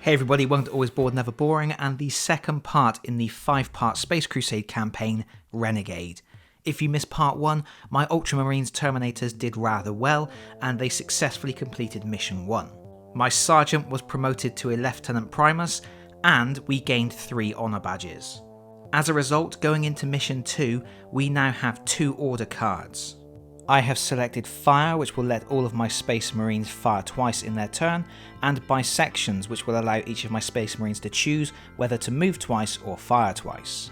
Hey everybody, welcome to Always Bored Never Boring and the second part in the 5-part Space Crusade campaign, Renegade. If you missed part 1, my Ultramarines Terminators did rather well and they successfully completed mission 1. My Sergeant was promoted to a Lieutenant Primus and we gained 3 honour badges. As a result, going into mission 2, we now have 2 order cards. I have selected Fire, which will let all of my Space Marines fire twice in their turn, and Bisections, which will allow each of my Space Marines to choose whether to move twice or fire twice.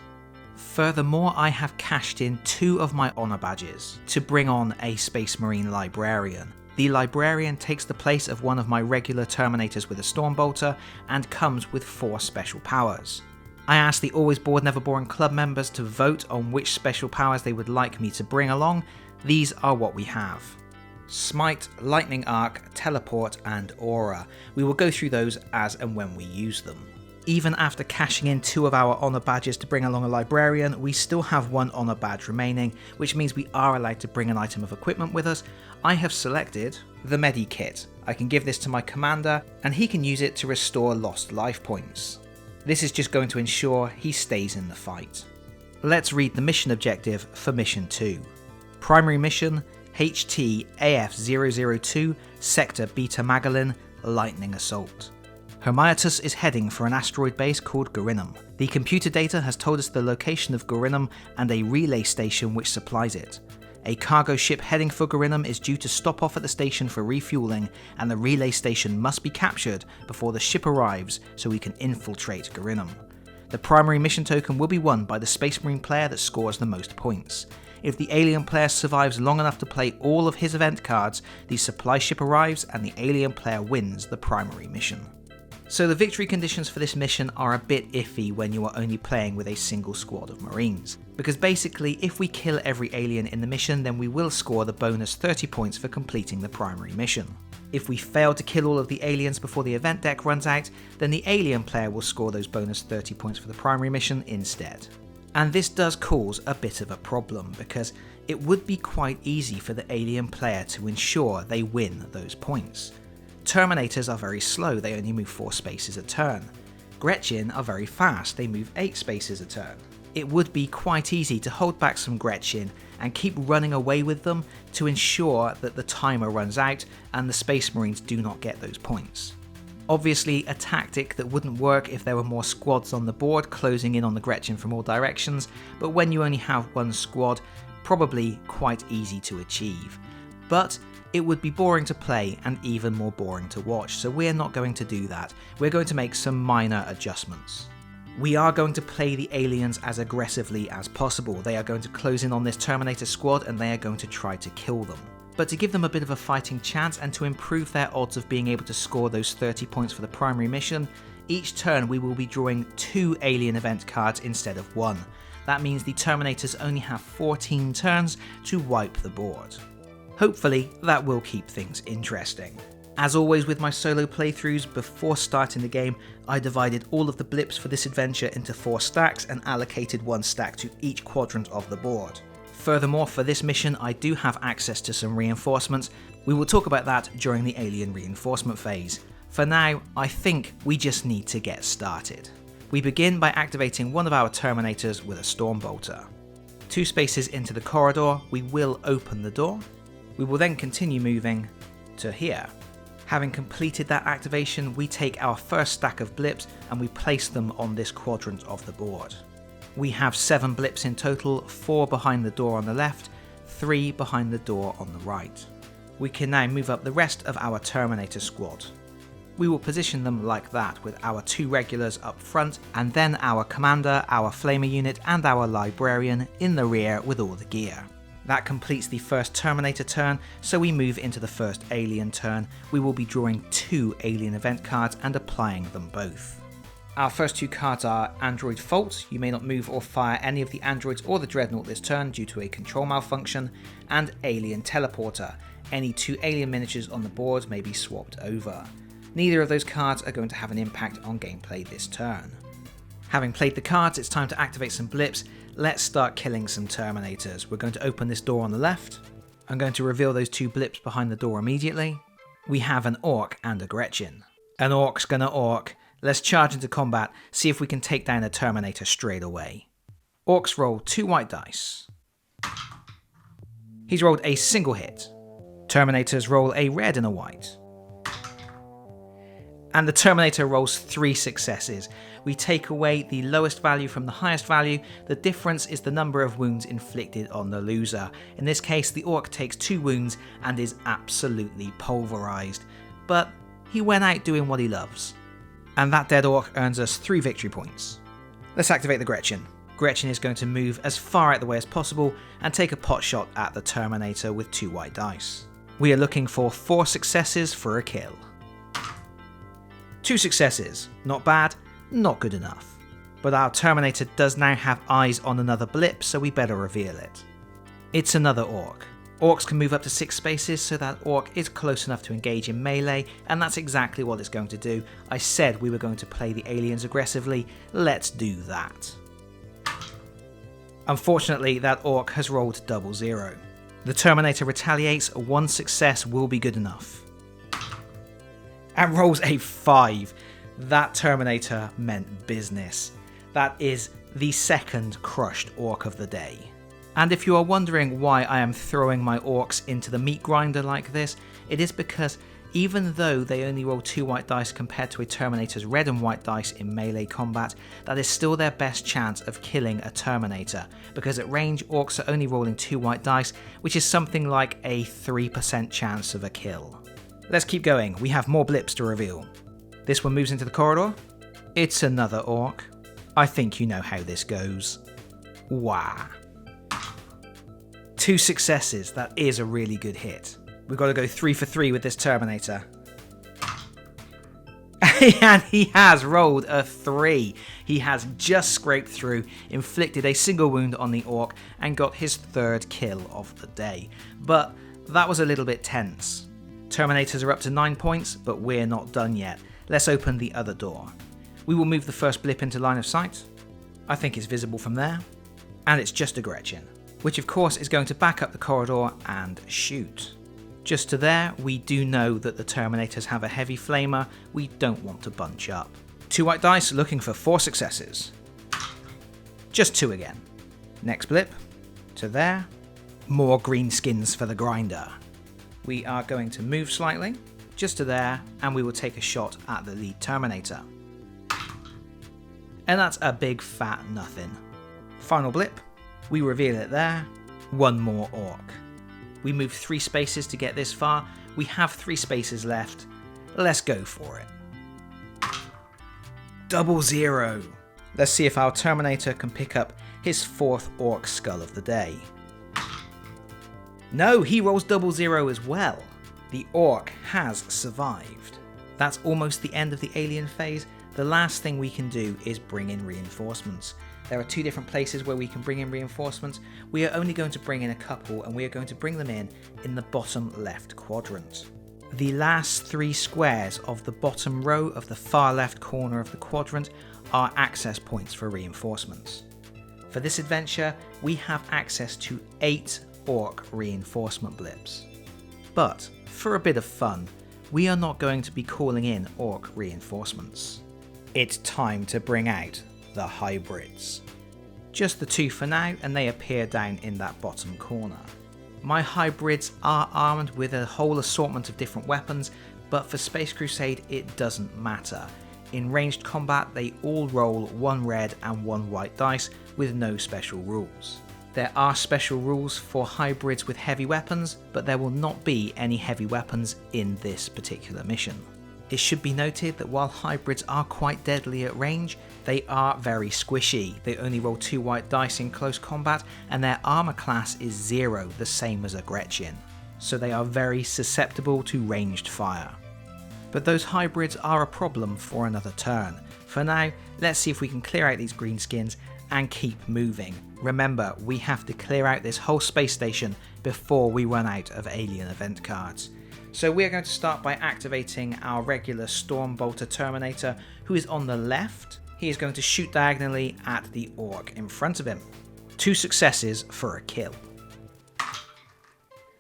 Furthermore, I have cashed in 2 of my honour badges to bring on a Space Marine Librarian. The Librarian takes the place of one of my regular Terminators with a Stormbolter and comes with 4 special powers. I asked the Always Bored Never Boring club members to vote on which special powers they would like me to bring along. These are what we have: Smite, Lightning Arc, Teleport and Aura. We will go through those as and when we use them. Even after cashing in 2 of our honour badges to bring along a Librarian, we still have 1 honour badge remaining, which means we are allowed to bring an item of equipment with us. I have selected the Medi Kit. I can give this to my commander and he can use it to restore lost life points. This is just going to ensure he stays in the fight. Let's read the mission objective for mission 2. Primary mission, HT AF002, Sector Beta Magellan, Lightning Assault. Hermiotus is heading for an asteroid base called Gorinum. The computer data has told us the location of Gorinum and a relay station which supplies it. A cargo ship heading for Gorinum is due to stop off at the station for refueling, and the relay station must be captured before the ship arrives so we can infiltrate Gorinum. The primary mission token will be won by the Space Marine player that scores the most points. If the alien player survives long enough to play all of his event cards, the supply ship arrives and the alien player wins the primary mission. So the victory conditions for this mission are a bit iffy when you are only playing with a single squad of Marines. Because basically, if we kill every alien in the mission, then we will score the bonus 30 points for completing the primary mission. If we fail to kill all of the aliens before the event deck runs out, then the alien player will score those bonus 30 points for the primary mission instead. And this does cause a bit of a problem, because it would be quite easy for the alien player to ensure they win those points. Terminators are very slow, they only move 4 spaces a turn. Gretchin are very fast, they move 8 spaces a turn. It would be quite easy to hold back some Gretchin and keep running away with them to ensure that the timer runs out and the Space Marines do not get those points. Obviously a tactic that wouldn't work if there were more squads on the board closing in on the Gretchin from all directions, but when you only have 1 squad, probably quite easy to achieve. But it would be boring to play and even more boring to watch, so we're not going to do that. We're going to make some minor adjustments. We are going to play the aliens as aggressively as possible. They are going to close in on this Terminator squad and they are going to try to kill them. But to give them a bit of a fighting chance and to improve their odds of being able to score those 30 points for the primary mission, each turn we will be drawing 2 alien event cards instead of 1. That means the Terminators only have 14 turns to wipe the board. Hopefully that will keep things interesting. As always with my solo playthroughs, before starting the game, I divided all of the blips for this adventure into 4 stacks and allocated 1 stack to each quadrant of the board. Furthermore, for this mission I do have access to some reinforcements. We will talk about that during the alien reinforcement phase. For now, I think we just need to get started. We begin by activating one of our Terminators with a Stormbolter. 2 spaces into the corridor, we will open the door. We will then continue moving to here. Having completed that activation, we take our first stack of blips and we place them on this quadrant of the board. We have 7 blips in total, 4 behind the door on the left, 3 behind the door on the right. We can now move up the rest of our Terminator squad. We will position them like that, with our 2 regulars up front and then our commander, our flamer unit and our librarian in the rear with all the gear. That completes the first Terminator turn, so we move into the first alien turn. We will be drawing 2 alien event cards and applying them both. Our first 2 cards are Android Fault, you may not move or fire any of the androids or the dreadnought this turn due to a control malfunction, and Alien Teleporter, any 2 alien miniatures on the board may be swapped over. Neither of those cards are going to have an impact on gameplay this turn. Having played the cards, it's time to activate some blips. Let's start killing some Terminators. We're going to open this door on the left. I'm going to reveal those 2 blips behind the door immediately. We have an Orc and a Gretchin. An Orc's gonna Orc. Let's charge into combat, see if we can take down a Terminator straight away. Orcs roll 2 white dice. He's rolled a single hit. Terminators roll a red and a white. And the Terminator rolls 3 successes. We take away the lowest value from the highest value. The difference is the number of wounds inflicted on the loser. In this case, the Orc takes 2 wounds and is absolutely pulverized. But he went out doing what he loves. And that dead Orc earns us 3 victory points. Let's activate the Gretchin. Gretchin is going to move as far out the way as possible and take a pot shot at the Terminator with 2 white dice. We are looking for 4 successes for a kill. 2 successes. Not bad, not good enough. But our Terminator does now have eyes on another blip, so we better reveal it. It's another Orc. Orcs can move up to 6 spaces, so that Orc is close enough to engage in melee, and that's exactly what it's going to do. I said we were going to play the aliens aggressively, let's do that. Unfortunately, that Orc has rolled 00. The Terminator retaliates, 1 success will be good enough. And rolls a 5. That Terminator meant business. That is the second crushed Orc of the day. And if you are wondering why I am throwing my Orcs into the meat grinder like this, it is because even though they only roll 2 white dice compared to a Terminator's red and white dice in melee combat, that is still their best chance of killing a Terminator, because at range Orcs are only rolling 2 white dice, which is something like a 3% chance of a kill. Let's keep going, we have more blips to reveal. This one moves into the corridor. It's another Orc. I think you know how this goes. Wah. 2 successes, that is a really good hit. We've got to go 3 for 3 with this Terminator. And he has rolled a 3. He has just scraped through, inflicted a single wound on the Orc, and got his 3rd kill of the day. But that was a little bit tense. Terminators are up to 9 points, but we're not done yet. Let's open the other door. We will move the first blip into line of sight. I think it's visible from there. And it's just a Gretchin, which of course is going to back up the corridor and shoot. Just to there, we do know that the Terminators have a heavy flamer. We don't want to bunch up. 2 white dice looking for 4 successes. Just 2 again. Next blip. To there. More green skins for the grinder. We are going to move slightly, just to there, and we will take a shot at the lead Terminator. And that's a big fat nothing. Final blip. We reveal it there. 1 more Orc. We move 3 spaces to get this far. We have 3 spaces left. Let's go for it. 00. Let's see if our Terminator can pick up his 4th Orc skull of the day. No, he rolls 00 as well. The Orc has survived. That's almost the end of the alien phase. The last thing we can do is bring in reinforcements. There are 2 different places where we can bring in reinforcements. We are only going to bring in a couple, and we are going to bring them in the bottom left quadrant. The last 3 squares of the bottom row of the far left corner of the quadrant are access points for reinforcements. For this adventure, we have access to 8 Orc reinforcement blips. But, for a bit of fun, we are not going to be calling in Orc reinforcements. It's time to bring out the hybrids. Just the 2 for now, and they appear down in that bottom corner. My hybrids are armed with a whole assortment of different weapons, but for Space Crusade it doesn't matter. In ranged combat they all roll 1 red and 1 white dice with no special rules. There are special rules for hybrids with heavy weapons, but there will not be any heavy weapons in this particular mission. It should be noted that while hybrids are quite deadly at range, they are very squishy. They only roll 2 white dice in close combat, and their armor class is 0, the same as a Gretchin. So they are very susceptible to ranged fire. But those hybrids are a problem for another turn. For now, let's see if we can clear out these greenskins and keep moving. Remember, we have to clear out this whole space station before we run out of alien event cards. So we are going to start by activating our regular Stormbolter Terminator, who is on the left. He is going to shoot diagonally at the Orc in front of him. 2 successes for a kill.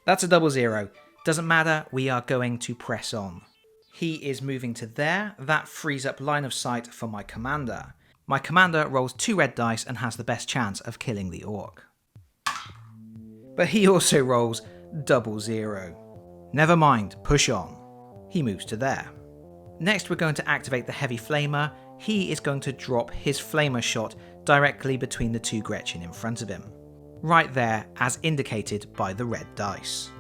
That's a 00. Doesn't matter, we are going to press on. He is moving to there. That frees up line of sight for my commander. My commander rolls 2 red dice and has the best chance of killing the orc. But he also rolls 00. Never mind, push on. He moves to there. Next we're going to activate the heavy flamer. He is going to drop his flamer shot directly between the 2 gretchin in front of him. Right there, as indicated by the red dice.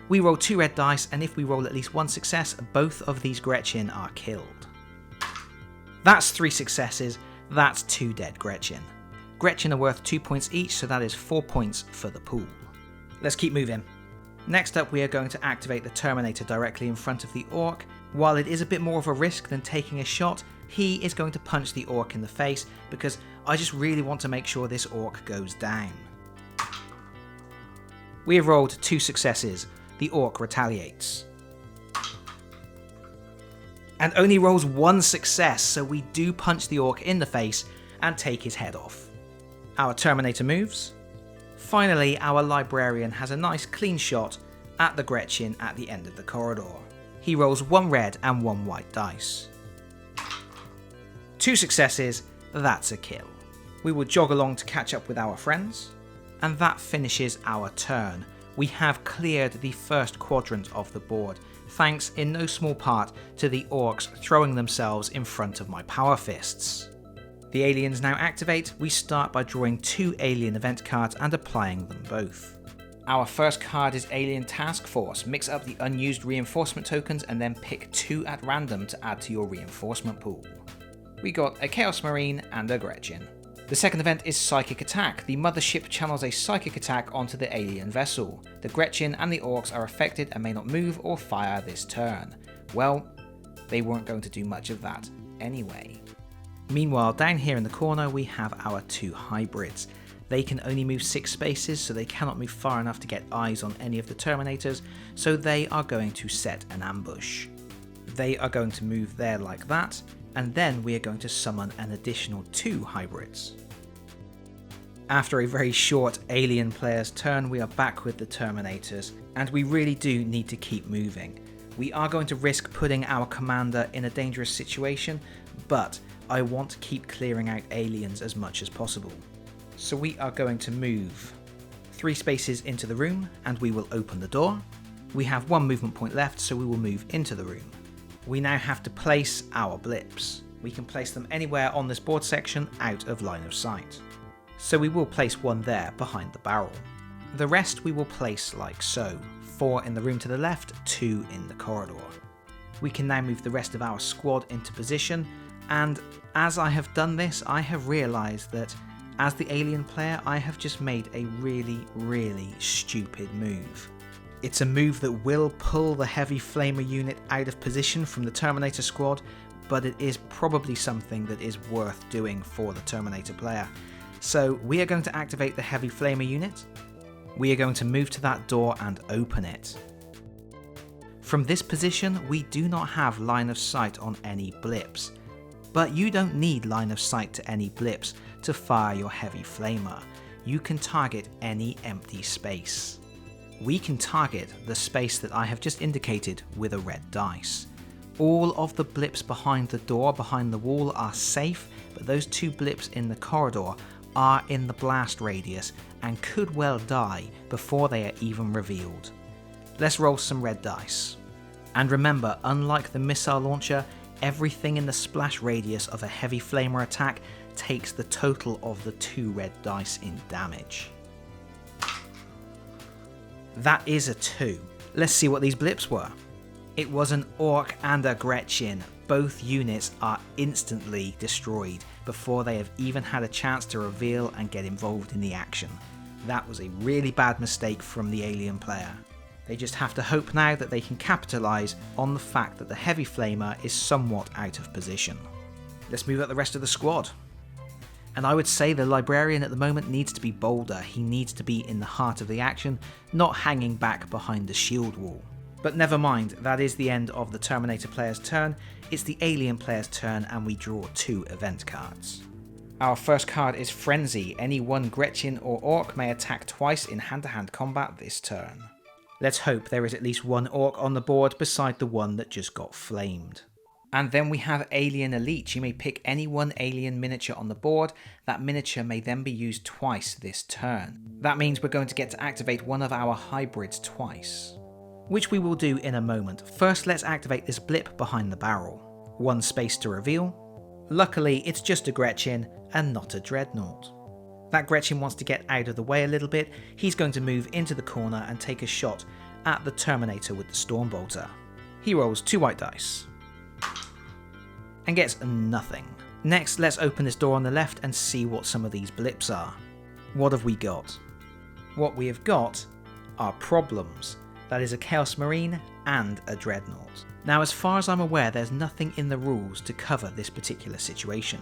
We roll 2 red dice, and if we roll at least 1 success, both of these gretchin are killed. That's 3 successes, that's 2 dead gretchin. Gretchin are worth 2 points each, so that is 4 points for the pool. Let's keep moving. Next up we are going to activate the Terminator directly in front of the orc. While it is a bit more of a risk than taking a shot, he is going to punch the orc in the face because I just really want to make sure this orc goes down. We have rolled 2 successes. The orc retaliates. And only rolls 1 success, so we do punch the orc in the face and take his head off. Our Terminator moves. Finally, our Librarian has a nice clean shot at the gretchin at the end of the corridor. He rolls 1 red and 1 white dice. 2 successes, that's a kill. We will jog along to catch up with our friends, and that finishes our turn. We have cleared the first quadrant of the board, thanks in no small part to the orcs throwing themselves in front of my power fists. The aliens now activate. We start by drawing 2 alien event cards and applying them both. Our first card is Alien Task Force. Mix up the unused reinforcement tokens and then pick 2 at random to add to your reinforcement pool. We got a Chaos Marine and a Gretchin. The second event is Psychic Attack. The mothership channels a psychic attack onto the alien vessel. The Gretchin and the orcs are affected and may not move or fire this turn. Well, they weren't going to do much of that anyway. Meanwhile, down here in the corner we have our 2 hybrids. They can only move 6 spaces, so they cannot move far enough to get eyes on any of the Terminators, so they are going to set an ambush. They are going to move there like that, and then we are going to summon an additional 2 hybrids. After a very short alien player's turn, we are back with the Terminators, and we really do need to keep moving. We are going to risk putting our commander in a dangerous situation, but I want to keep clearing out aliens as much as possible. So we are going to move 3 spaces into the room, and we will open the door. We have 1 movement point left, so we will move into the room. We now have to place our blips. We can place them anywhere on this board section out of line of sight. So we will place 1 there behind the barrel. The rest we will place like so, 4 in the room to the left, 2 in the corridor. We can now move the rest of our squad into position, and as I have done this, I have realised that as the alien player, I have just made a really stupid move. It's a move that will pull the heavy flamer unit out of position from the Terminator squad, but it is probably something that is worth doing for the Terminator player. So we are going to activate the heavy flamer unit. We are going to move to that door and open it. From this position, we do not have line of sight on any blips. But you don't need line of sight to any blips to fire your heavy flamer. You can target any empty space. We can target the space that I have just indicated with a red dice. All of the blips behind the door, behind the wall, are safe, but those 2 blips in the corridor are in the blast radius and could well die before they are even revealed. Let's roll some red dice. And remember, unlike the missile launcher, everything in the splash radius of a heavy flamer attack takes the total of the 2 red dice in damage. That is a 2. Let's see what these blips were. It was an orc and a Gretchin. Both units are instantly destroyed before they have even had a chance to reveal and get involved in the action. That was a really bad mistake from the alien player. They just have to hope now that they can capitalise on the fact that the heavy flamer is somewhat out of position. Let's move up the rest of the squad. And I would say the Librarian at the moment needs to be bolder. He needs to be in the heart of the action, not hanging back behind the shield wall. But never mind, that is the end of the Terminator player's turn. It's the alien player's turn, and we draw 2 event cards. Our first card is Frenzy. Any 1 Gretchin or Orc may attack twice in hand-to-hand combat this turn. Let's hope there is at least one orc on the board beside the one that just got flamed. And then we have Alien Elite. You may pick any one alien miniature on the board. That miniature may then be used twice this turn. That means we're going to get to activate one of our hybrids twice, which we will do in a moment. First, let's activate this blip behind the barrel. 1 space to reveal. Luckily, it's just a Gretchin and not a Dreadnought. That Gretchin wants to get out of the way a little bit. He's going to move into the corner and take a shot at the Terminator with the Stormbolter. He rolls 2 white dice and gets nothing. Next, let's open this door on the left and see what some of these blips are. What have we got? What we have got are problems. That is a Chaos Marine and a Dreadnought. Now, as far as I'm aware, there's nothing in the rules to cover this particular situation.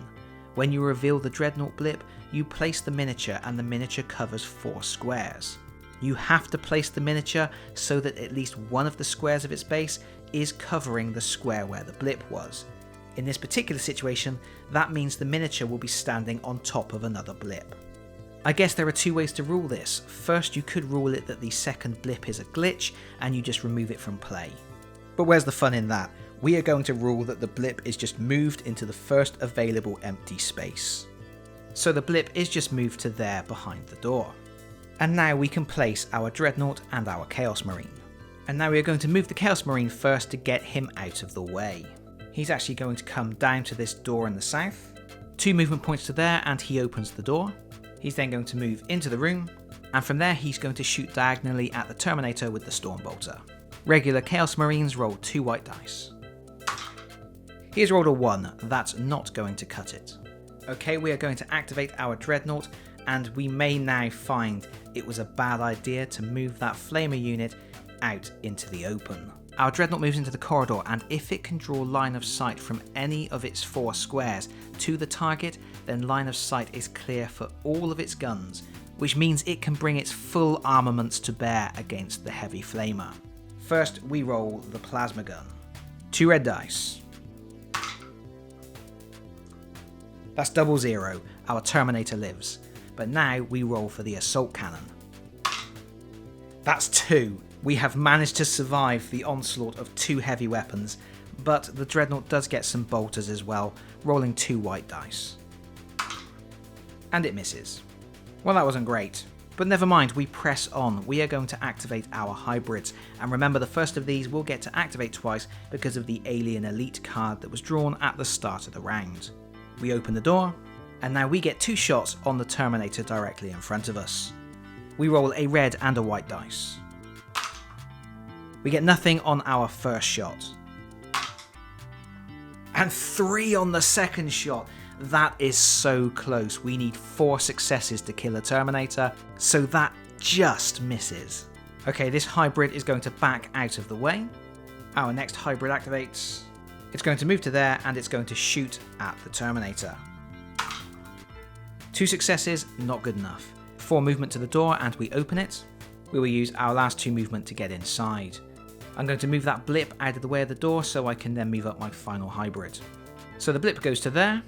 When you reveal the Dreadnought blip, you place the miniature and the miniature covers 4 squares. You have to place the miniature so that at least one of the squares of its base is covering the square where the blip was. In this particular situation, that means the miniature will be standing on top of another blip. I guess there are 2 ways to rule this. First, you could rule it that the second blip is a glitch and you just remove it from play. But where's the fun in that? We are going to rule that the blip is just moved into the first available empty space. So the blip is just moved to there behind the door. And now we can place our Dreadnought and our Chaos Marine. And now we are going to move the Chaos Marine first to get him out of the way. He's actually going to come down to this door in the south. 2 movement points to there and he opens the door. He's then going to move into the room, and from there he's going to shoot diagonally at the Terminator with the Stormbolter. Regular Chaos Marines roll 2 white dice. He has rolled a 1, that's not going to cut it. Okay, we are going to activate our Dreadnought, and we may now find it was a bad idea to move that Flamer unit out into the open. Our Dreadnought moves into the corridor, and if it can draw line of sight from any of its 4 squares to the target, then line of sight is clear for all of its guns, which means it can bring its full armaments to bear against the heavy flamer. First, we roll the plasma gun. 2 red dice. That's 0-0, our Terminator lives. But now we roll for the assault cannon. That's 2. We have managed to survive the onslaught of 2 heavy weapons, but the Dreadnought does get some bolters as well, rolling 2 white dice. And it misses. Well, that wasn't great. But never mind, we press on. We are going to activate our hybrids, and remember the first of these will get to activate twice because of the Alien Elite card that was drawn at the start of the round. We open the door, and now we get 2 shots on the Terminator directly in front of us. We roll a red and a white dice. We get nothing on our first shot. And 3 on the second shot. That is so close. We need 4 successes to kill a Terminator, so that just misses. Okay, this hybrid is going to back out of the way. Our next hybrid activates. It's going to move to there, and it's going to shoot at the Terminator. 2 successes, not good enough. 4 movement to the door, and we open it. We will use our last 2 movement to get inside. I'm going to move that blip out of the way of the door so I can then move up my final hybrid. So the blip goes to there,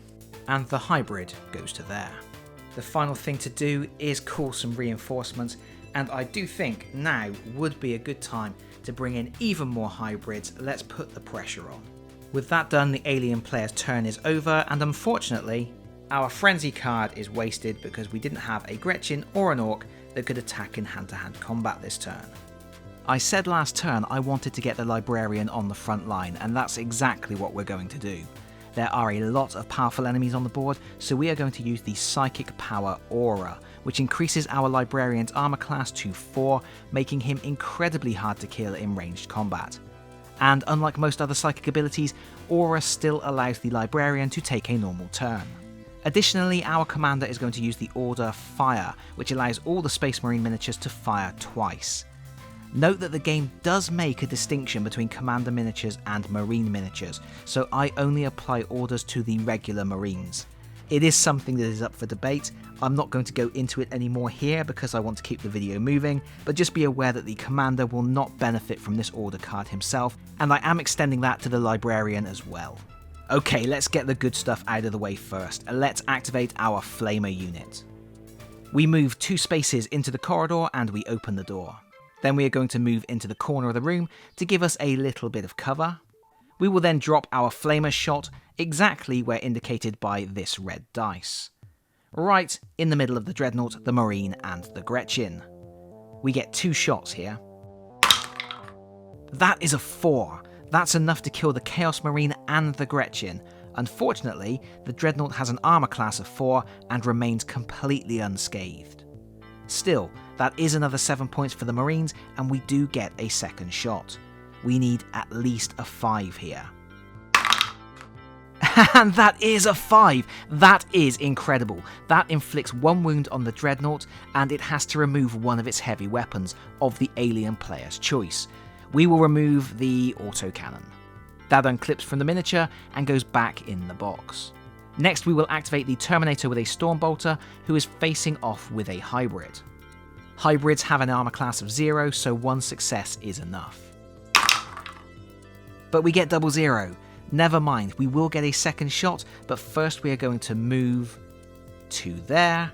and the hybrid goes to there. The final thing to do is call some reinforcements, and I do think now would be a good time to bring in even more hybrids. Let's put the pressure on. With that done, the alien player's turn is over, and unfortunately, our frenzy card is wasted because we didn't have a Gretchin or an Orc that could attack in hand-to-hand combat this turn. I said last turn I wanted to get the Librarian on the front line, and that's exactly what we're going to do. There are a lot of powerful enemies on the board, so we are going to use the Psychic Power Aura, which increases our Librarian's armor class to 4, making him incredibly hard to kill in ranged combat. And unlike most other psychic abilities, Aura still allows the Librarian to take a normal turn. Additionally, our commander is going to use the Order Fire, which allows all the Space Marine miniatures to fire twice. Note that the game does make a distinction between Commander miniatures and Marine miniatures, so I only apply orders to the regular Marines. It is something that is up for debate. I'm not going to go into it anymore here because I want to keep the video moving, but just be aware that the Commander will not benefit from this order card himself, and I am extending that to the Librarian as well. Okay, let's get the good stuff out of the way first. Let's activate our Flamer unit. We move 2 spaces into the corridor and we open the door. Then we are going to move into the corner of the room to give us a little bit of cover. We will then drop our flamer shot exactly where indicated by this red dice. Right in the middle of the Dreadnought, the Marine and the Gretchin. We get 2 shots here. That is a 4. That's enough to kill the Chaos Marine and the Gretchin. Unfortunately, the Dreadnought has an armor class of 4 and remains completely unscathed. Still, that is another 7 points for the Marines, and we do get a second shot. We need at least a 5 here. And that is a 5! That is incredible. That inflicts 1 wound on the Dreadnought, and it has to remove one of its heavy weapons of the alien player's choice. We will remove the autocannon. That unclips from the miniature and goes back in the box. Next we will activate the Terminator with a Stormbolter, who is facing off with a Hybrid. Hybrids have an armor class of 0, so 1 success is enough. But we get 00. Never mind, we will get a second shot, but first we are going to move to there,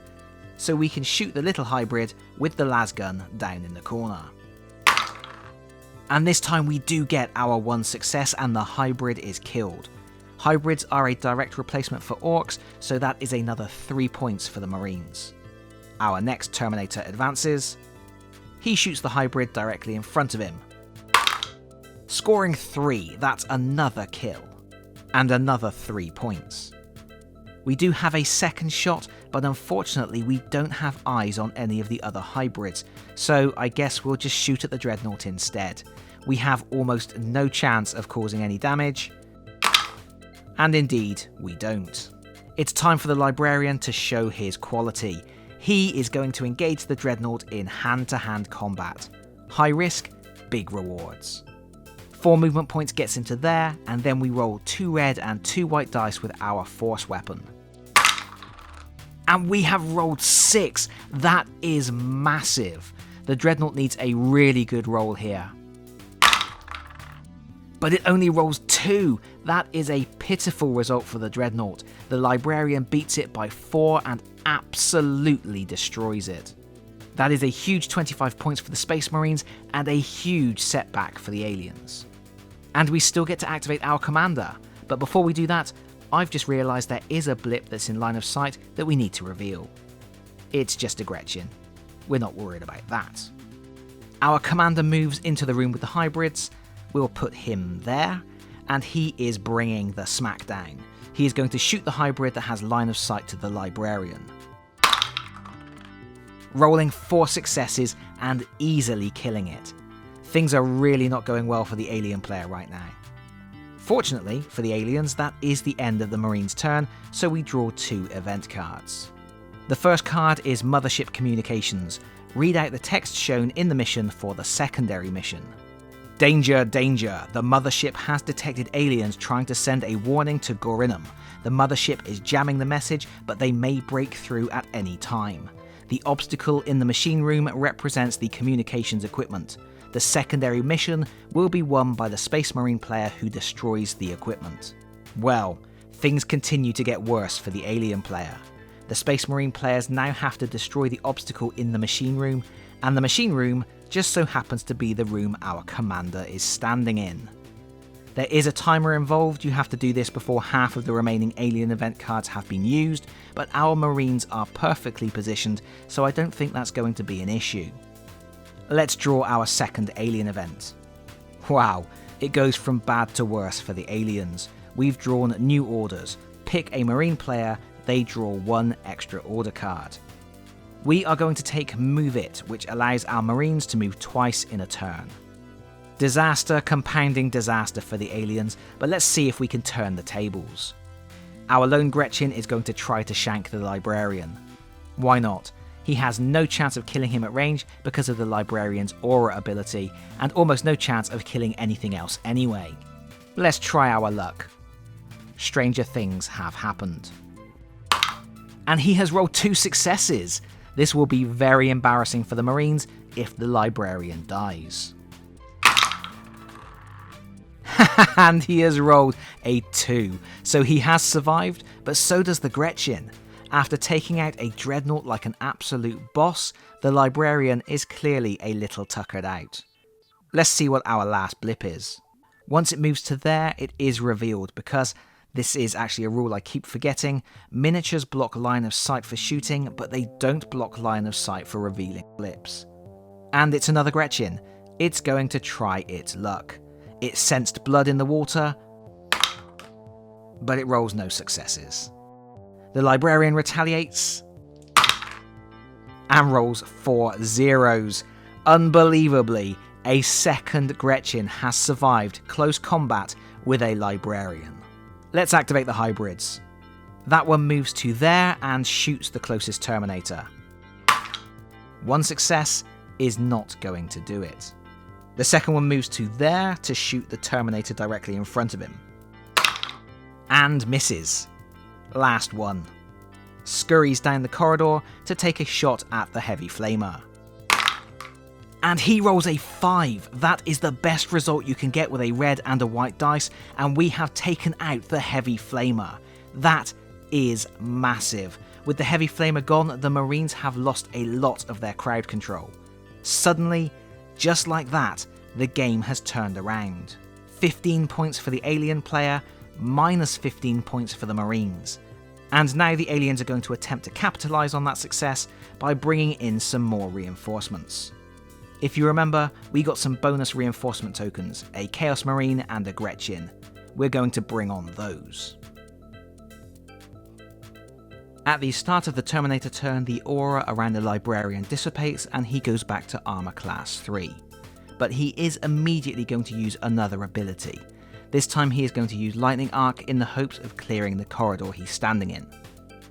so we can shoot the little Hybrid with the lasgun down in the corner. And this time we do get our 1 success and the Hybrid is killed. Hybrids are a direct replacement for Orcs, so that is another 3 points for the Marines. Our next Terminator advances. He shoots the Hybrid directly in front of him. Scoring 3, that's another kill. And another 3 points. We do have a second shot, but unfortunately we don't have eyes on any of the other Hybrids, so I guess we'll just shoot at the Dreadnought instead. We have almost no chance of causing any damage, and indeed we don't. It's time for the Librarian to show his quality. He is going to engage the Dreadnought in hand-to-hand combat. High risk, big rewards. 4 movement points gets into there, and then we roll 2 red and 2 white dice with our force weapon. And we have rolled 6! That is massive. The Dreadnought needs a really good roll here. But it only rolls 2! That is a pitiful result for the Dreadnought. The Librarian beats it by 4 and absolutely destroys it. That is a huge 25 points for the Space Marines and a huge setback for the aliens. And we still get to activate our commander, but before we do that, I've just realised there is a blip that's in line of sight that we need to reveal. It's just a Gretchin. We're not worried about that. Our commander moves into the room with the Hybrids. We'll put him there, and he is bringing the smackdown. He is going to shoot the Hybrid that has line of sight to the Librarian. Rolling 4 successes and easily killing it. Things are really not going well for the alien player right now. Fortunately for the aliens, that is the end of the Marines' turn, so we draw 2 event cards. The first card is Mothership Communications. Read out the text shown in the mission for the secondary mission. Danger, danger! The Mothership has detected aliens trying to send a warning to Gorinum. The Mothership is jamming the message, but they may break through at any time. The obstacle in the machine room represents the communications equipment. The secondary mission will be won by the Space Marine player who destroys the equipment. Well, things continue to get worse for the alien player. The Space Marine players now have to destroy the obstacle in the machine room, and the machine room just so happens to be the room our commander is standing in. There is a timer involved. You have to do this before half of the remaining alien event cards have been used, but our Marines are perfectly positioned, so I don't think that's going to be an issue. Let's draw our second alien event. Wow, it goes from bad to worse for the aliens. We've drawn new orders. Pick a Marine player, they draw 1 extra order card. We are going to take Move It, which allows our Marines to move twice in a turn. Disaster compounding disaster for the aliens, but let's see if we can turn the tables. Our lone Gretchin is going to try to shank the Librarian. Why not? He has no chance of killing him at range because of the Librarian's aura ability, and almost no chance of killing anything else anyway. Let's try our luck. Stranger things have happened. And he has rolled 2 successes! This will be very embarrassing for the Marines if the Librarian dies. And he has rolled a 2, so he has survived, but so does the Gretchin. After taking out a dreadnought like an absolute boss, the Librarian is clearly a little tuckered out. Let's see what our last blip is. Once it moves to there, it is revealed because this is actually a rule I keep forgetting. Miniatures block line of sight for shooting, but they don't block line of sight for revealing blips. And it's another Gretchin. It's going to try its luck. It sensed blood in the water, but it rolls no successes. The Librarian retaliates and rolls 4 zeros. Unbelievably, a second Gretchin has survived close combat with a Librarian. Let's activate the hybrids. That one moves to there and shoots the closest Terminator. One success is not going to do it. The second one moves to there to shoot the Terminator directly in front of him. And misses. Last one. Scurries down the corridor to take a shot at the Heavy Flamer. And he rolls a 5. That is the best result you can get with a red and a white dice, and we have taken out the Heavy Flamer. That is massive. With the Heavy Flamer gone, the Marines have lost a lot of their crowd control. Suddenly, just like that, the game has turned around. 15 points for the alien player, minus 15 points for the Marines. And now the aliens are going to attempt to capitalise on that success by bringing in some more reinforcements. If you remember, we got some bonus reinforcement tokens, a Chaos Marine and a Gretchin. We're going to bring on those. At the start of the Terminator turn, the aura around the Librarian dissipates and he goes back to Armour Class 3. But he is immediately going to use another ability. This time he is going to use Lightning Arc in the hopes of clearing the corridor he's standing in.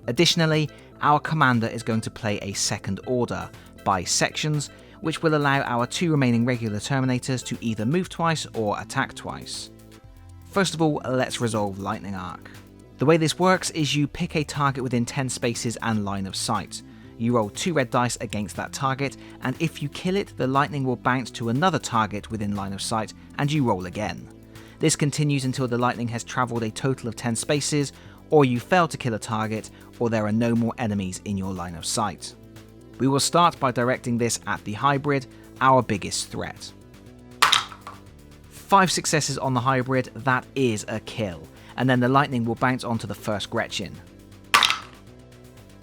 Additionally, our commander is going to play a second order, by sections, which will allow our 2 remaining regular Terminators to either move twice or attack twice. First of all, let's resolve Lightning Arc. The way this works is you pick a target within 10 spaces and line of sight. You roll 2 red dice against that target, and if you kill it, the lightning will bounce to another target within line of sight, and you roll again. This continues until the lightning has travelled a total of 10 spaces, or you fail to kill a target, or there are no more enemies in your line of sight. We will start by directing this at the hybrid, our biggest threat. 5 successes on the hybrid, that is a kill, and then the lightning will bounce onto the first Gretchin.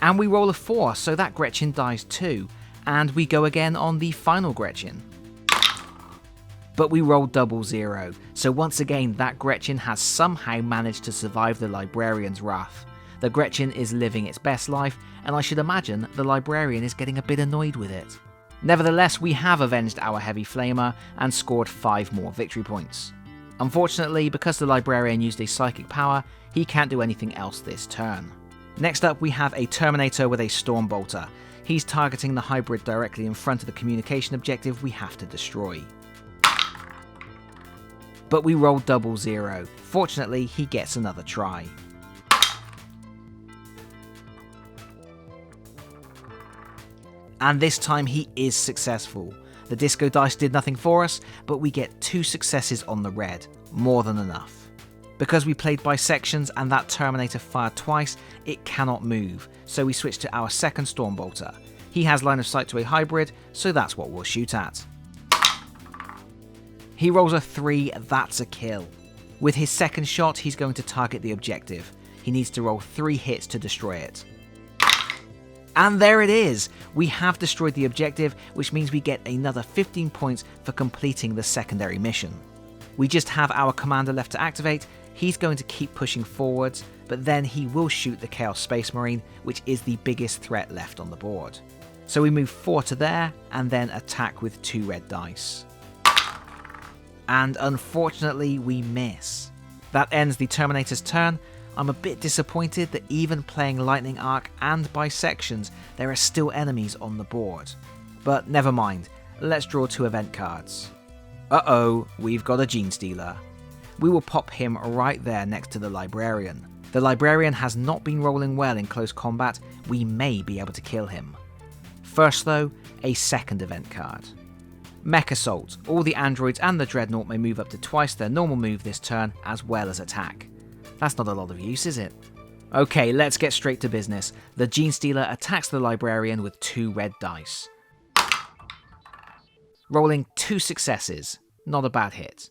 And we roll a 4, so that Gretchin dies too, and we go again on the final Gretchin. But we roll 00, so once again that Gretchin has somehow managed to survive the Librarian's wrath. The Gretchin is living its best life, and I should imagine the Librarian is getting a bit annoyed with it. Nevertheless, we have avenged our Heavy Flamer and scored 5 more victory points. Unfortunately, because the Librarian used a psychic power, he can't do anything else this turn. Next up, we have a Terminator with a Stormbolter. He's targeting the hybrid directly in front of the communication objective we have to destroy. But we roll 00. Fortunately, he gets another try. And this time he is successful. The disco dice did nothing for us, but we get 2 successes on the red, more than enough. Because we played by sections and that Terminator fired twice, it cannot move, so we switch to our second Stormbolter. He has line of sight to a hybrid, so that's what we'll shoot at. He rolls a 3, that's a kill. With his second shot, he's going to target the objective. He needs to roll 3 hits to destroy it. And there it is! We have destroyed the objective, which means we get another 15 points for completing the secondary mission. We just have our commander left to activate. He's going to keep pushing forwards, but then he will shoot the Chaos Space Marine, which is the biggest threat left on the board. So we move 4 to there, and then attack with 2 red dice. And unfortunately we miss. That ends the Terminator's turn. I'm a bit disappointed that even playing Lightning Arc and by sections, there are still enemies on the board. But never mind, let's draw 2 event cards. Uh-oh, we've got a Gene Stealer. We will pop him right there next to the Librarian. The Librarian has not been rolling well in close combat, we may be able to kill him. First though, a second event card. Mech Assault. All the androids and the Dreadnought may move up to twice their normal move this turn, as well as attack. That's not a lot of use, is it? Okay, let's get straight to business. The Gene Stealer attacks the Librarian with 2 red dice. Rolling 2 successes. Not a bad hit.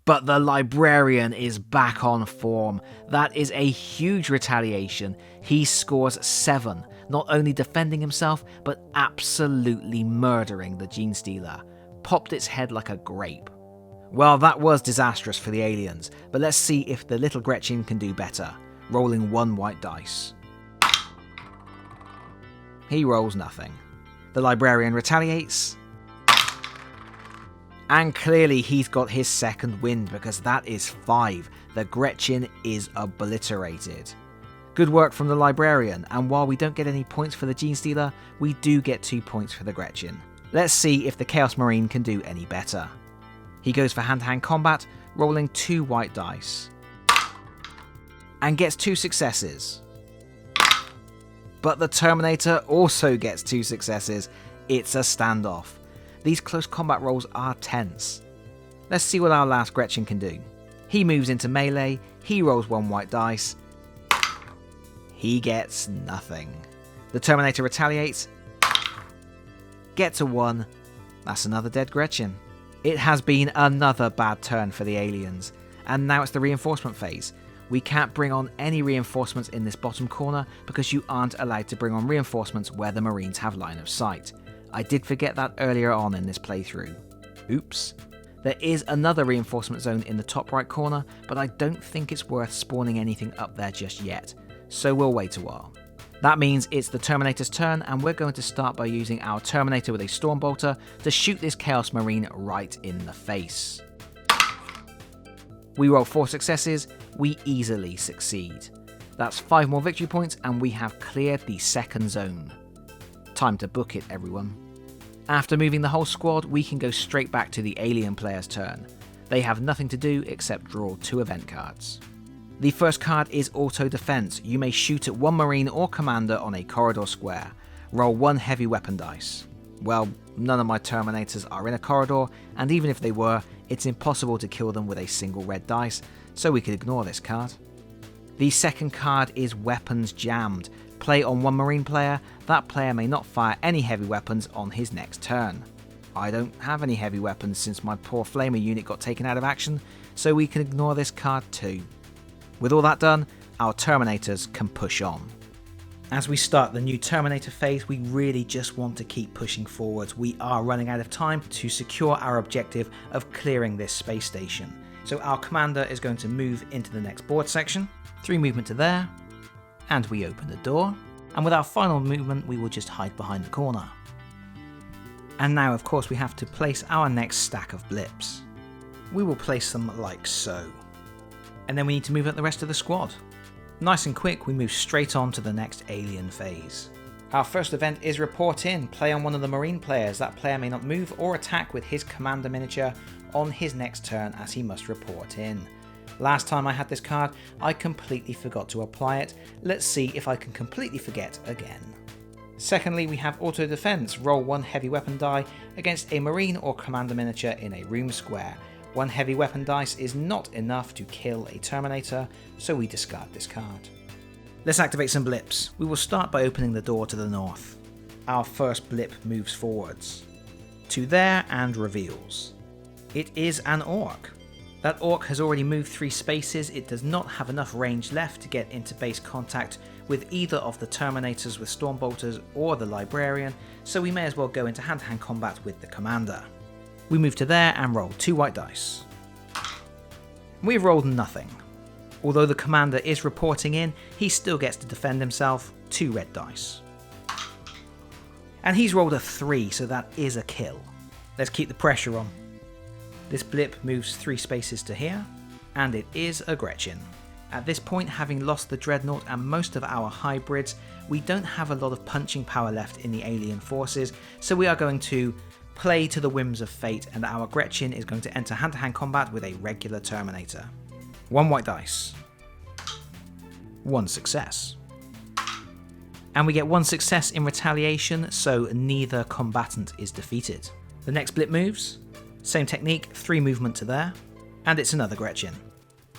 But the Librarian is back on form. That is a huge retaliation. He scores 7, not only defending himself, but absolutely murdering the Gene Stealer. Popped its head like a grape. Well, that was disastrous for the aliens, but let's see if the little Gretchin can do better. Rolling 1 white dice. He rolls nothing. The Librarian retaliates. And clearly he's got his second wind because that is 5. The Gretchin is obliterated. Good work from the Librarian, and while we don't get any points for the Gene Stealer, we do get 2 points for the Gretchin. Let's see if the Chaos Marine can do any better. He goes for hand-to-hand combat, rolling 2 white dice. And gets 2 successes. But the Terminator also gets 2 successes. It's a standoff. These close combat rolls are tense. Let's see what our last Gretchin can do. He moves into melee, he rolls 1 white dice. He gets nothing. The Terminator retaliates. Gets a 1. That's another dead Gretchin. It has been another bad turn for the aliens. And now it's the reinforcement phase. We can't bring on any reinforcements in this bottom corner because you aren't allowed to bring on reinforcements where the Marines have line of sight. I did forget that earlier on in this playthrough. Oops. There is another reinforcement zone in the top right corner, but I don't think it's worth spawning anything up there just yet, so we'll wait a while. That means it's the Terminator's turn, and we're going to start by using our Terminator with a Stormbolter to shoot this Chaos Marine right in the face. We roll 4 successes, we easily succeed. That's 5 more victory points, and we have cleared the second zone. Time to book it, everyone. After moving the whole squad, we can go straight back to the alien player's turn. They have nothing to do except draw 2 event cards. The first card is Auto Defense. You may shoot at 1 Marine or Commander on a corridor square. Roll 1 heavy weapon dice. Well, none of my Terminators are in a corridor, and even if they were, it's impossible to kill them with a single red dice, so we could ignore this card. The second card is Weapons Jammed. Play on 1 Marine player, that player may not fire any heavy weapons on his next turn. I don't have any heavy weapons since my poor Flamer unit got taken out of action, so we can ignore this card too. With all that done, our Terminators can push on. As we start the new Terminator phase, we really just want to keep pushing forwards. We are running out of time to secure our objective of clearing this space station. So our commander is going to move into the next board section, 3 movement to there, and we open the door, and with our final movement we will just hide behind the corner. And now of course we have to place our next stack of blips. We will place them like so. And then we need to move up the rest of the squad. Nice and quick, we move straight on to the next alien phase. Our first event is Report In. Play on 1 of the Marine players. That player may not move or attack with his commander miniature on his next turn as he must report in. Last time I had this card, I completely forgot to apply it. Let's see if I can completely forget again. Secondly, we have Auto Defense. Roll 1 heavy weapon die against a Marine or Commander miniature in a room square. 1 heavy weapon dice is not enough to kill a Terminator, so we discard this card. Let's activate some blips. We will start by opening the door to the north. Our first blip moves forwards to there and reveals. It is an Orc. That Orc has already moved 3 spaces. It does not have enough range left to get into base contact with either of the Terminators with Stormbolters or the Librarian, so we may as well go into hand-to-hand combat with the Commander. We move to there and roll 2 white dice. We've rolled nothing. Although the Commander is reporting in, he still gets to defend himself, 2 red dice. And he's rolled a 3, so that is a kill. Let's keep the pressure on. This blip moves 3 spaces to here, and it is a Gretchin. At this point, having lost the Dreadnought and most of our hybrids, we don't have a lot of punching power left in the alien forces, so we are going to play to the whims of fate, and our Gretchin is going to enter hand-to-hand combat with a regular Terminator. 1 white dice. 1 success. And we get 1 success in retaliation, so neither combatant is defeated. The next blip moves. Same technique, 3 movement to there. And it's another Gretchin.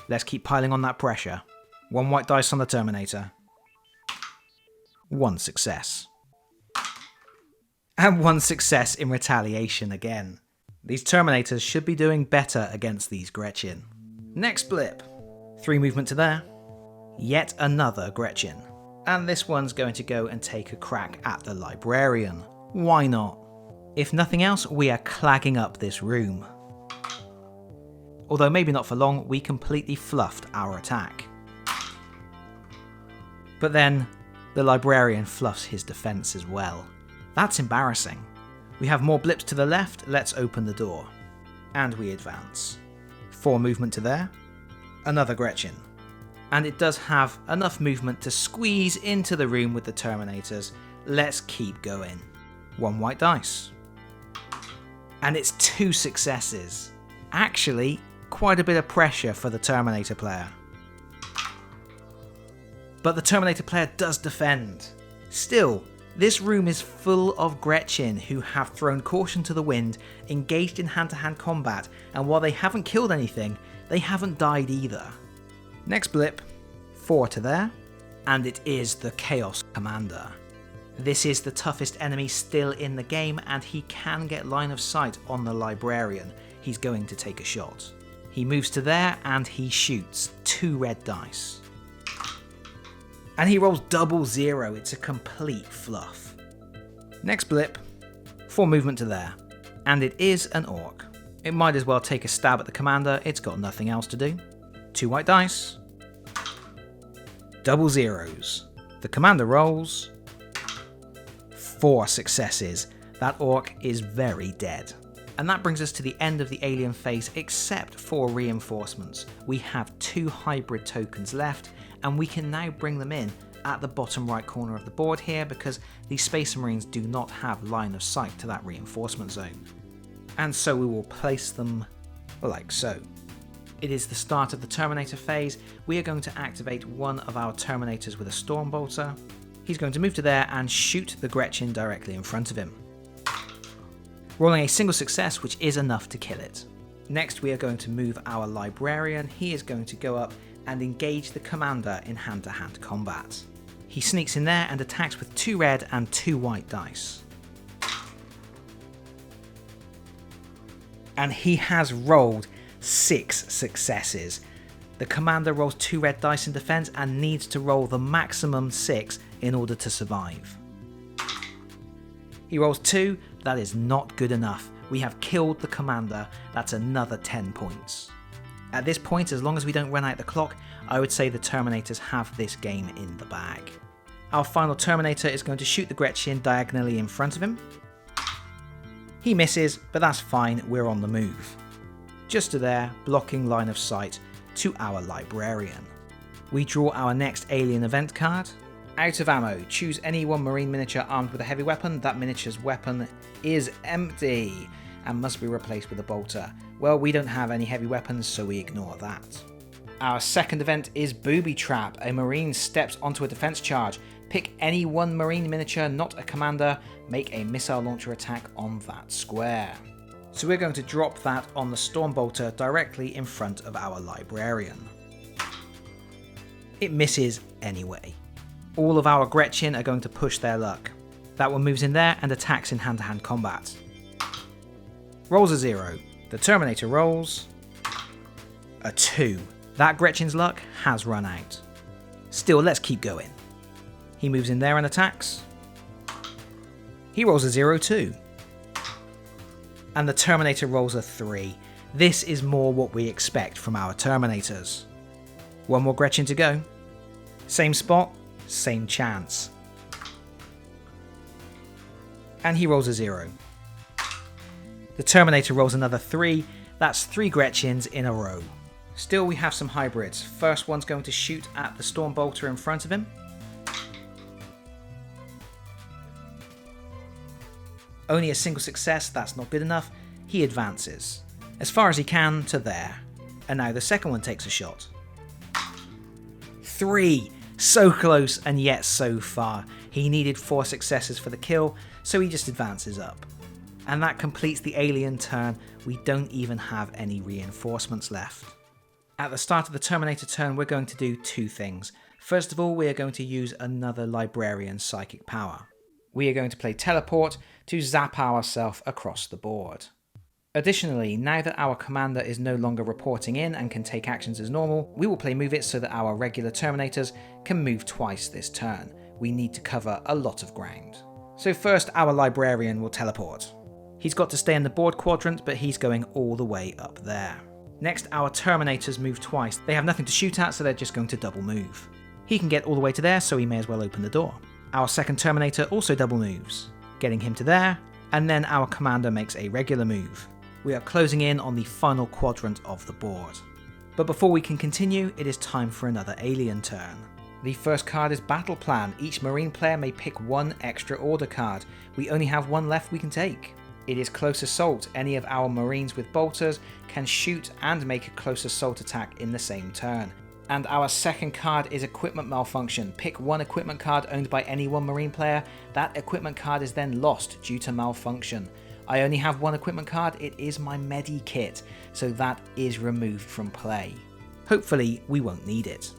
Let's keep piling on that pressure. 1 white dice on the Terminator. 1 success. And 1 success in retaliation again. These Terminators should be doing better against these Gretchin. Next blip. 3 movement to there. Yet another Gretchin. And this one's going to go and take a crack at the Librarian. Why not? If nothing else, we are clagging up this room. Although maybe not for long, we completely fluffed our attack. But then, the Librarian fluffs his defense as well. That's embarrassing. We have more blips to the left, let's open the door. And we advance. 4 movement to there. Another Gretchin. And it does have enough movement to squeeze into the room with the Terminators. Let's keep going. 1 white dice. And it's 2 successes. Actually, quite a bit of pressure for the Terminator player. But the Terminator player does defend. Still, this room is full of Gretchin who have thrown caution to the wind, engaged in hand-to-hand combat, and while they haven't killed anything, they haven't died either. Next blip, 4 to there, and it is the Chaos Commander. This is the toughest enemy still in the game, and he can get line of sight on the Librarian. He's going to take a shot. He moves to there and he shoots 2 red dice. And he rolls 0-0, it's a complete fluff. Next blip, 4 movement to there, and it is an Orc. It might as well take a stab at the Commander, it's got nothing else to do. 2 white dice, 0-0s. The Commander rolls 4 successes. That Orc is very dead. And that brings us to the end of the alien phase, except for reinforcements. We have 2 hybrid tokens left, and we can now bring them in at the bottom right corner of the board here because the Space Marines do not have line of sight to that reinforcement zone. And so we will place them like so. It is the start of the Terminator phase. We are going to activate one of our Terminators with a Stormbolter. He's going to move to there and shoot the Gretchin directly in front of him. Rolling a single success, which is enough to kill it. Next we are going to move our Librarian. He is going to go up and engage the Commander in hand-to-hand combat. He sneaks in there and attacks with 2 red and 2 white dice. And he has rolled 6 successes. The Commander rolls 2 red dice in defense and needs to roll the maximum 6 in order to survive. He rolls 2, that is not good enough. We have killed the Commander, that's another 10 points. At this point, as long as we don't run out the clock, I would say the Terminators have this game in the bag. Our final Terminator is going to shoot the Gretchin diagonally in front of him. He misses, but that's fine, we're on the move. Just to there, blocking line of sight to our Librarian. We draw our next alien event card. Out of ammo, choose any one Marine miniature armed with a heavy weapon. That miniature's weapon is empty and must be replaced with a bolter. Well, we don't have any heavy weapons, so we ignore that. Our second event is Booby Trap. A Marine steps onto a defense charge. Pick any one Marine miniature, not a commander. Make a missile launcher attack on that square. So we're going to drop that on the Stormbolter directly in front of our Librarian. It misses anyway. All of our Gretchin are going to push their luck. That one moves in there and attacks in hand-to-hand combat. Rolls a 0. The Terminator rolls a 2. That Gretchin's luck has run out. Still, let's keep going. He moves in there and attacks. He rolls a 0 too. And the Terminator rolls a 3. This is more what we expect from our Terminators. One more Gretchin to go. Same spot, same chance. And he rolls a 0. The Terminator rolls another 3. That's 3 Gretchins in a row. Still, we have some hybrids. First one's going to shoot at the Stormbolter in front of him. Only a single success, that's not good enough. He advances. As far as he can to there. And now the second one takes a shot. 3! So close and yet so far. He needed 4 successes for the kill, so he just advances up. And that completes the alien turn. We don't even have any reinforcements left. At the start of the Terminator turn, we're going to do two things. First of all, we are going to use another Librarian psychic power. We are going to play Teleport to zap ourselves across the board. Additionally, now that our commander is no longer reporting in and can take actions as normal, we will play Move It so that our regular Terminators can move twice this turn. We need to cover a lot of ground. So first, our Librarian will teleport. He's got to stay in the board quadrant, but he's going all the way up there. Next, our Terminators move twice. They have nothing to shoot at, so they're just going to double move. He can get all the way to there, so he may as well open the door. Our second Terminator also double moves, getting him to there, and then our commander makes a regular move. We are closing in on the final quadrant of the board. But before we can continue, it is time for another alien turn. The first card is Battle Plan. Each Marine player may pick one extra order card. We only have one left we can take. It is Close Assault. Any of our Marines with bolters can shoot and make a close assault attack in the same turn. And our second card is Equipment Malfunction. Pick one equipment card owned by any one Marine player. That equipment card is then lost due to malfunction. I only have one equipment card. It is my Medi Kit, so that is removed from play. Hopefully we won't need it.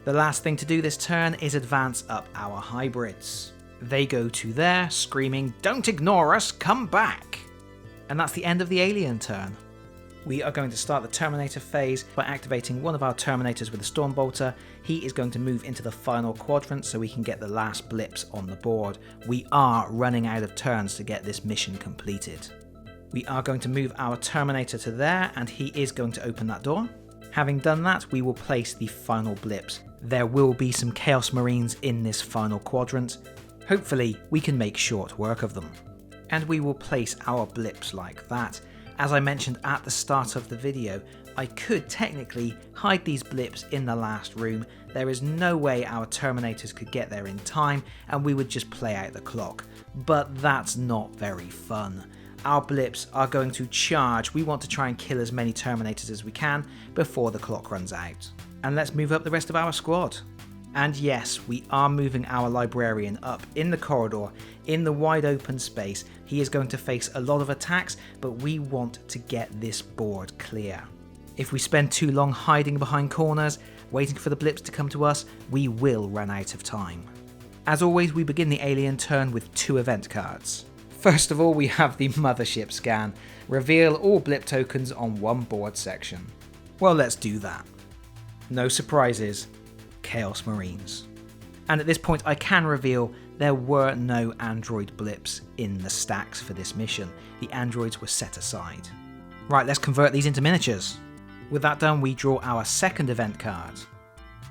The last thing to do this turn is advance up our hybrids. They go to there, screaming, "Don't ignore us, come back!" And that's the end of the alien turn. We are going to start the Terminator phase by activating one of our Terminators with a Stormbolter. He is going to move into the final quadrant so we can get the last blips on the board. We are running out of turns to get this mission completed. We are going to move our Terminator to there, and he is going to open that door. Having done that, we will place the final blips. There will be some Chaos Marines in this final quadrant. Hopefully we can make short work of them. And we will place our blips like that. As I mentioned at the start of the video, I could technically hide these blips in the last room. There is no way our Terminators could get there in time and we would just play out the clock. But that's not very fun. Our blips are going to charge. We want to try and kill as many Terminators as we can before the clock runs out. And let's move up the rest of our squad. And yes, we are moving our Librarian up in the corridor, in the wide open space. He is going to face a lot of attacks, but we want to get this board clear. If we spend too long hiding behind corners, waiting for the blips to come to us, we will run out of time. As always, we begin the alien turn with two event cards. First of all, we have the Mothership Scan. Reveal all blip tokens on one board section. Well, let's do that. No surprises. Chaos Marines. And at this point I can reveal there were no android blips in the stacks for this mission. The androids were set aside. Right, let's convert these into miniatures. With that done, we draw our second event card.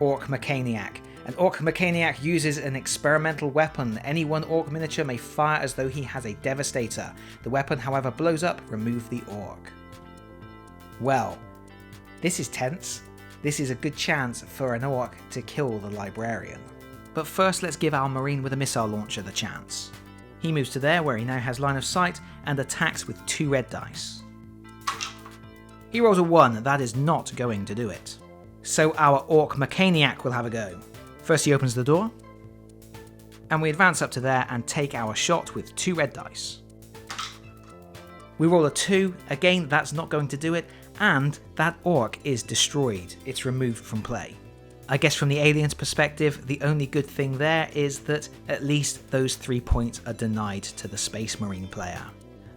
Orc Mechaniac. An Orc Mechaniac uses an experimental weapon. Any one Orc miniature may fire as though he has a Devastator. The weapon, however, blows up. Remove the Orc. Well, this is tense. This is a good chance for an Orc to kill the Librarian. But first, let's give our Marine with a missile launcher the chance. He moves to there where he now has line of sight and attacks with 2 red dice. He rolls a 1, that is not going to do it. So our Orc Mechaniac will have a go. First he opens the door, and we advance up to there and take our shot with 2 red dice. We roll a 2, again that's not going to do it, and that Orc is destroyed. It's removed from play. I guess from the alien's perspective, the only good thing there is that at least those 3 points are denied to the Space Marine player.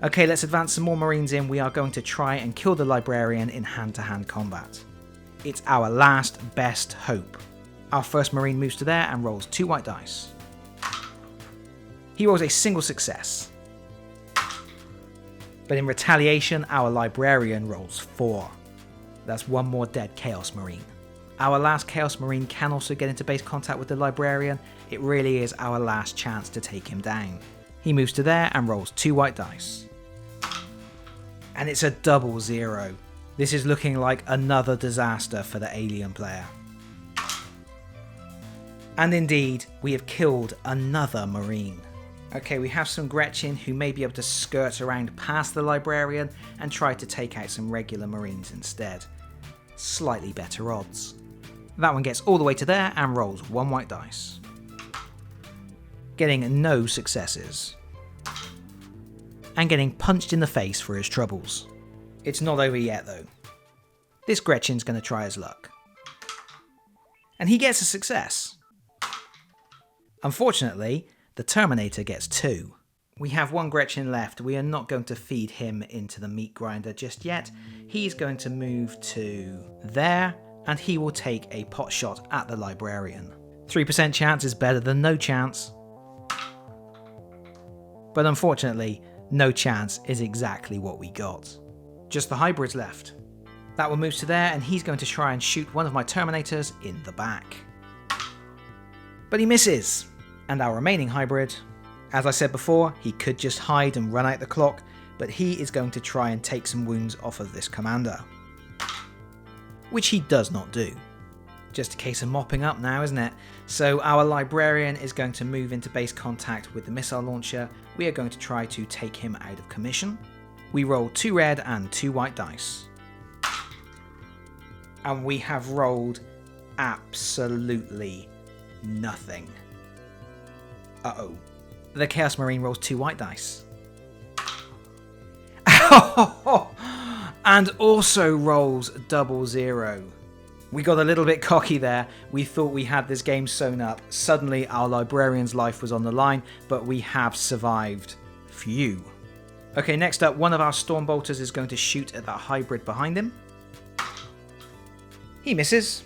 Okay, let's advance some more Marines in. We are going to try and kill the Librarian in hand-to-hand combat. It's our last best hope. Our first Marine moves to there and rolls 2 white dice. He rolls a single success. But in retaliation, our Librarian rolls 4. That's 1 more dead Chaos Marine. Our last Chaos Marine can also get into base contact with the Librarian. It really is our last chance to take him down. He moves to there and rolls 2 white dice. And it's a double 0. This is looking like another disaster for the alien player. And indeed, we have killed another Marine. Okay, we have some Gretchin who may be able to skirt around past the Librarian and try to take out some regular Marines instead. Slightly better odds. That one gets all the way to there and rolls 1 white dice. Getting no successes. and getting punched in the face for his troubles. It's not over yet though. This Gretchin's going to try his luck. And he gets a success. Unfortunately, the Terminator gets 2. We have one Gretchin left. We are not going to feed him into the meat grinder just yet. He's going to move to there, and he will take a pot shot at the Librarian. 3% chance is better than no chance. But unfortunately, no chance is exactly what we got. Just the hybrids left. That one moves to there, and he's going to try and shoot one of my Terminators in the back. But he misses. And our remaining hybrid, as I said before, he could just hide and run out the clock, but he is going to try and take some wounds off of this commander. Which he does not do. Just a case of mopping up now, isn't it? So our Librarian is going to move into base contact with the missile launcher. We are going to try to take him out of commission. We roll 2 red and 2 white dice. And we have rolled absolutely nothing. Uh-oh. The Chaos Marine rolls 2 white dice. And also rolls 00. We got a little bit cocky there. We thought we had this game sewn up. Suddenly our Librarian's life was on the line, but we have survived. Phew. Okay, next up, one of our Stormbolters is going to shoot at that hybrid behind him. He misses,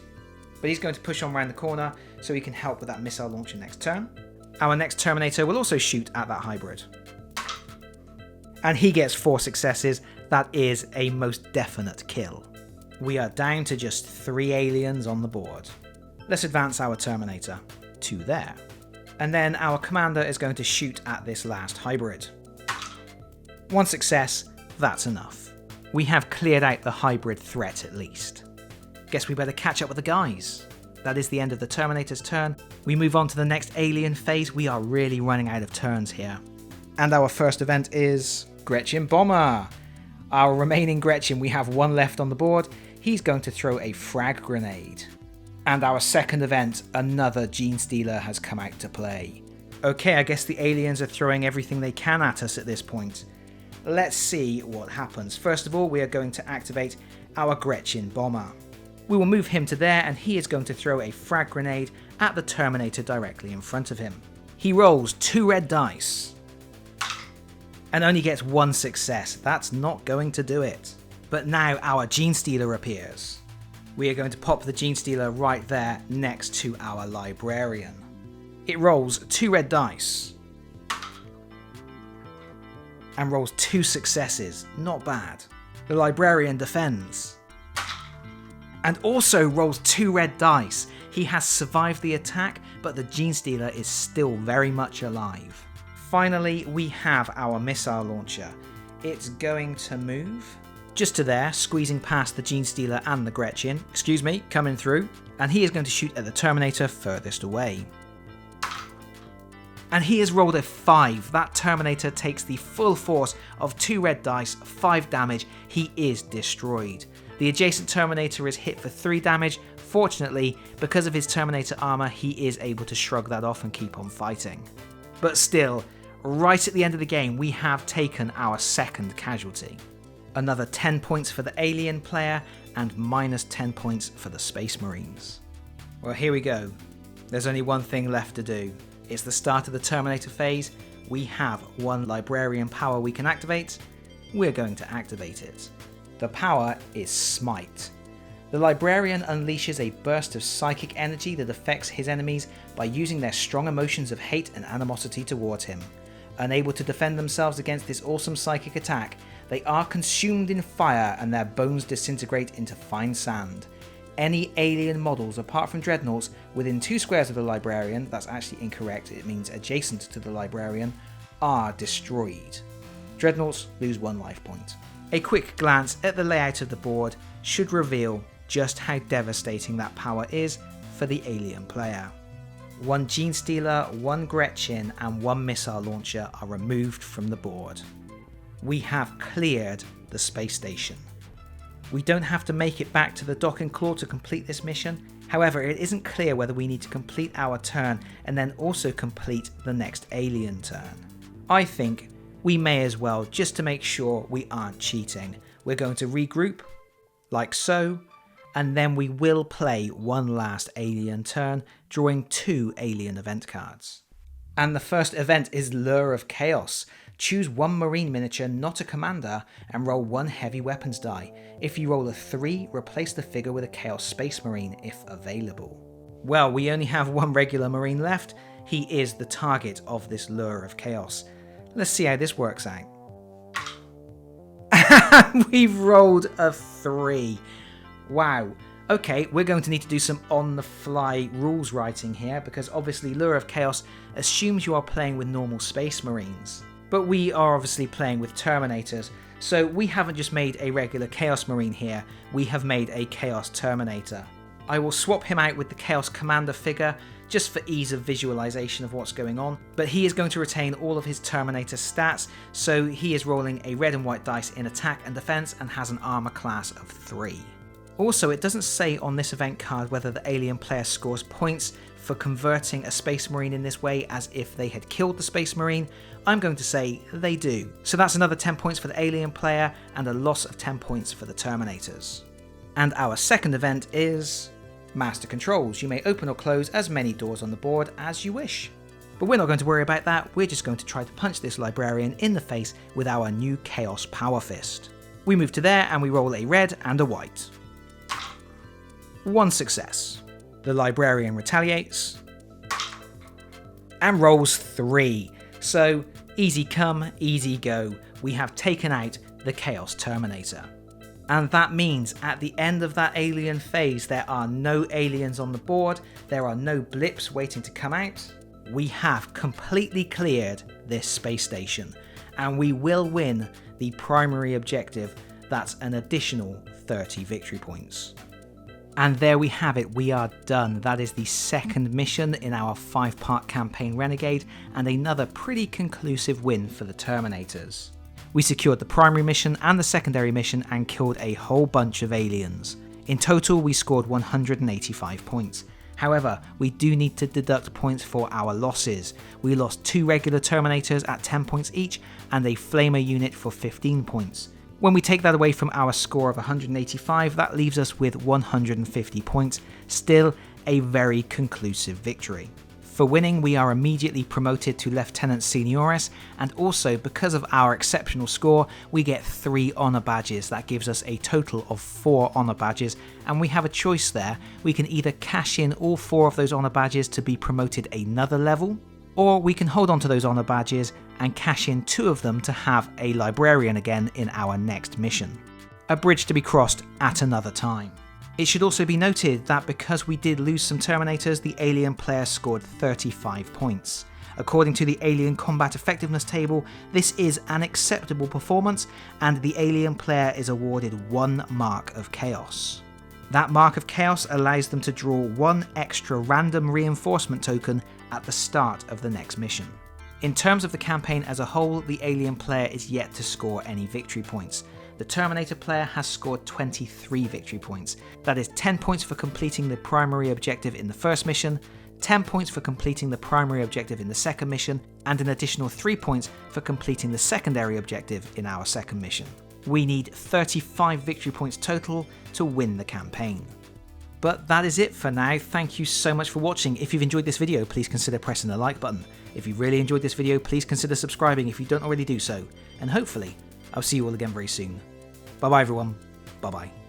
but he's going to push on around the corner so he can help with that missile launcher next turn. Our next Terminator will also shoot at that hybrid. And he gets 4 successes. That is a most definite kill. We are down to just 3 aliens on the board. Let's advance our Terminator to there. And then our commander is going to shoot at this last hybrid. 1 success, that's enough. We have cleared out the hybrid threat at least. Guess we better catch up with the guys. That is the end of the Terminator's turn. We move on to the next alien phase. We are really running out of turns here. And our first event is Gretchin Bomber. Our remaining Gretchin, we have 1 left on the board. He's going to throw a frag grenade. And our second event, another Gene Stealer has come out to play. Okay, I guess the aliens are throwing everything they can at us at this point. Let's see what happens. First of all, we are going to activate our Gretchin Bomber. We will move him to there, and he is going to throw a frag grenade at the Terminator directly in front of him. He rolls 2 red dice and only gets 1 success. That's not going to do it. But now our Gene Stealer appears. We are going to pop the Gene Stealer right there next to our Librarian. It rolls 2 red dice and rolls 2 successes. Not bad. The Librarian defends. And also rolls 2 red dice. He has survived the attack, but the Gene Stealer is still very much alive. Finally, we have our missile launcher. It's going to move just to there, squeezing past the Gene Stealer and the Gretchin. Excuse me, coming through. And he is going to shoot at the Terminator furthest away. And he has rolled a 5. That Terminator takes the full force of 2 red dice, 5 damage. He is destroyed. The adjacent Terminator is hit for 3 damage. Fortunately, because of his Terminator armor, he is able to shrug that off and keep on fighting. But still, right at the end of the game, we have taken our second casualty. Another 10 points for the alien player and minus 10 points for the Space Marines. Well, here we go. There's only one thing left to do. It's the start of the Terminator phase. We have 1 Librarian power we can activate. We're going to activate it. The power is Smite. The Librarian unleashes a burst of psychic energy that affects his enemies by using their strong emotions of hate and animosity towards him. Unable to defend themselves against this awesome psychic attack, they are consumed in fire and their bones disintegrate into fine sand. Any alien models apart from Dreadnoughts within 2 squares of the Librarian, that's actually incorrect, it means adjacent to the Librarian, are destroyed. Dreadnoughts lose 1 life point. A quick glance at the layout of the board should reveal just how devastating that power is for the alien player. 1 Gene Stealer, 1 Gretchin and 1 missile launcher are removed from the board. We have cleared the space station. We don't have to make it back to the docking claw to complete this mission. However, it isn't clear whether we need to complete our turn and then also complete the next alien turn. I think we may as well, just to make sure we aren't cheating. We're going to regroup, like so, and then we will play one last alien turn, drawing 2 alien event cards. And the first event is Lure of Chaos. Choose 1 Marine miniature, not a commander, and roll 1 heavy weapons die. If you roll a 3, replace the figure with a Chaos Space Marine if available. Well, we only have 1 regular Marine left. He is the target of this Lure of Chaos. Let's see how this works out. We've rolled a 3. Wow. Okay, we're going to need to do some on-the-fly rules writing here, because obviously Lure of Chaos assumes you are playing with normal Space Marines. But we are obviously playing with Terminators, so we haven't just made a regular Chaos Marine here, we have made a Chaos Terminator. I will swap him out with the Chaos Commander figure, just for ease of visualization of what's going on, but he is going to retain all of his Terminator stats, so he is rolling a red and white dice in attack and defense and has an armor class of 3. Also, it doesn't say on this event card whether the alien player scores points for converting a Space Marine in this way as if they had killed the Space Marine. I'm going to say they do. So that's another 10 points for the alien player and a loss of 10 points for the Terminators. And our second event is Master Controls. You may open or close as many doors on the board as you wish. But we're not going to worry about that, we're just going to try to punch this Librarian in the face with our new Chaos Power Fist. We move to there and we roll a red and a white. 1 success. The Librarian retaliates and rolls 3. So easy come, easy go. We have taken out the Chaos Terminator. And that means at the end of that alien phase, there are no aliens on the board, there are no blips waiting to come out. We have completely cleared this space station, and we will win the primary objective. That's an additional 30 victory points. And there we have it, we are done. That is the second mission in our 5-part campaign Renegade, and another pretty conclusive win for the Terminators. We secured the primary mission and the secondary mission and killed a whole bunch of aliens. In total, we scored 185 points. However, we do need to deduct points for our losses. We lost 2 regular Terminators at 10 points each and a Flamer unit for 15 points. When we take that away from our score of 185, that leaves us with 150 points, still a very conclusive victory. For winning, we are immediately promoted to Lieutenant Seniores, and also because of our exceptional score, we get 3 honour badges. That gives us a total of 4 honour badges, and we have a choice there. We can either cash in all 4 of those honour badges to be promoted another level, or we can hold on to those honour badges and cash in 2 of them to have a Librarian again in our next mission. A bridge to be crossed at another time. It should also be noted that because we did lose some Terminators, the alien player scored 35 points. According to the Alien Combat Effectiveness table, this is an acceptable performance, and the alien player is awarded 1 Mark of Chaos. That Mark of Chaos allows them to draw 1 extra random reinforcement token at the start of the next mission. In terms of the campaign as a whole, the alien player is yet to score any victory points. The Terminator player has scored 23 victory points. That is 10 points for completing the primary objective in the first mission, 10 points for completing the primary objective in the second mission, and an additional 3 points for completing the secondary objective in our second mission. We need 35 victory points total to win the campaign. But that is it for now. Thank you so much for watching. If you've enjoyed this video, please consider pressing the like button. If you really enjoyed this video, please consider subscribing if you don't already do so. And hopefully, I'll see you all again very soon. Bye bye everyone. Bye bye.